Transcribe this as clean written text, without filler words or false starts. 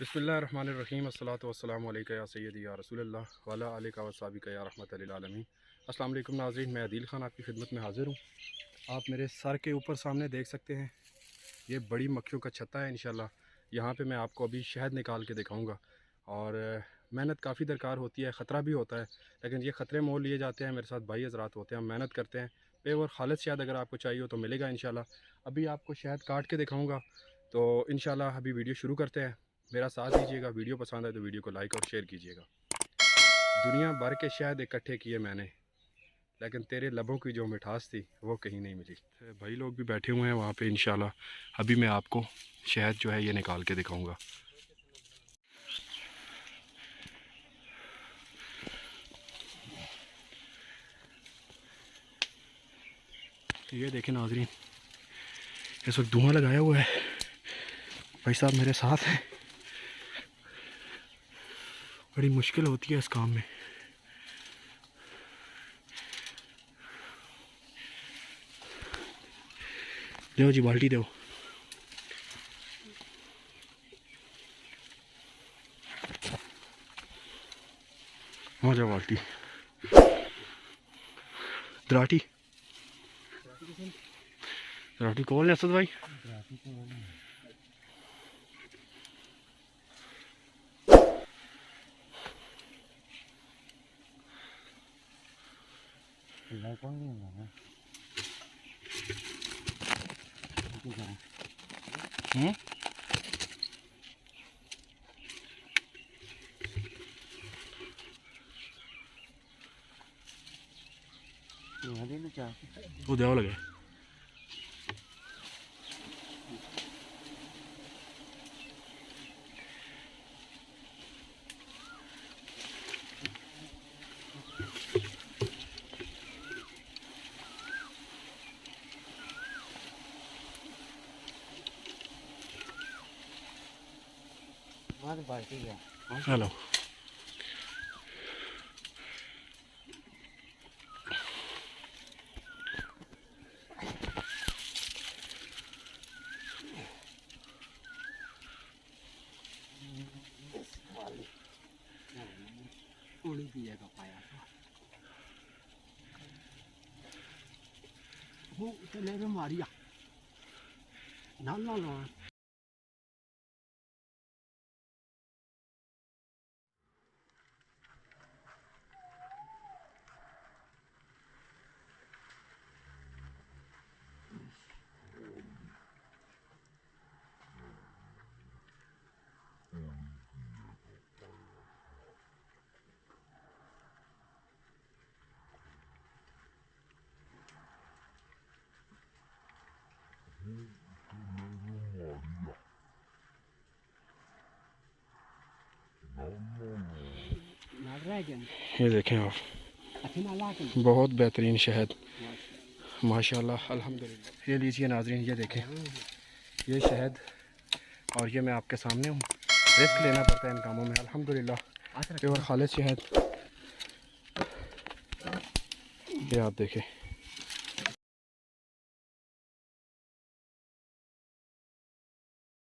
बिस्मिल्लाहिर्रहमानिर्रहीम अस्सलातु वस्सलामु अलैका या सय्यदी या रसूलल्लाह व अला आलिका व सहाबिका या रहमतल लिल आलमीन। अस्सलाम वालेकुम नाज़रीन, मैं आदिल ख़ान आपकी खिदमत में हाज़िर हूँ। आप मेरे सर के ऊपर सामने देख सकते हैं, ये बड़ी मक्खियों का छत्ता है। इंशाल्लाह यहाँ पे मैं आपको अभी शहद निकाल के दिखाऊँगा। और मेहनत काफ़ी दरकार होती है, ख़तरा भी होता है, लेकिन ये ख़तरे मोल लिए जाते हैं। मेरे साथ भाई हज़रात होते हैं, हम मेहनत करते हैं। प्योर खालिस शहद अगर आपको चाहिए हो तो मिलेगा इंशाल्लाह। अभी आपको शहद काट के दिखाऊँगा, तो इंशाल्लाह अभी वीडियो शुरू करते हैं। मेरा साथ दीजिएगा। वीडियो पसंद आए तो वीडियो को लाइक और शेयर कीजिएगा। दुनिया भर के शहद इकट्ठे किए मैंने, लेकिन तेरे लबों की जो मिठास थी वो कहीं नहीं मिली। भाई लोग भी बैठे हुए हैं वहाँ पे। इंशाल्लाह अभी मैं आपको शहद जो है ये निकाल के दिखाऊंगा। ये देखें नाज़रीन, इस वक्त धुआं लगाया हुआ है। भाई साहब मेरे साथ हैं। बड़ी मुश्किल होती है इस काम में। दो जी बाल्टी दो। हो जाओ बाल्टी। दराटी दराटी कौन है असद भाई? वो देव लगे। Hello Maria. No. ये देखें आप, बहुत बेहतरीन शहद माशाल्लाह अल्हम्दुलिल्लाह। ये लीजिए नाज़रीन, ये देखें ये शहद, और ये मैं आपके सामने हूँ। रिस्क लेना पड़ता है इन कामों में। अल्हम्दुलिल्लाह प्योर खालिस शहद, ये आप देखें।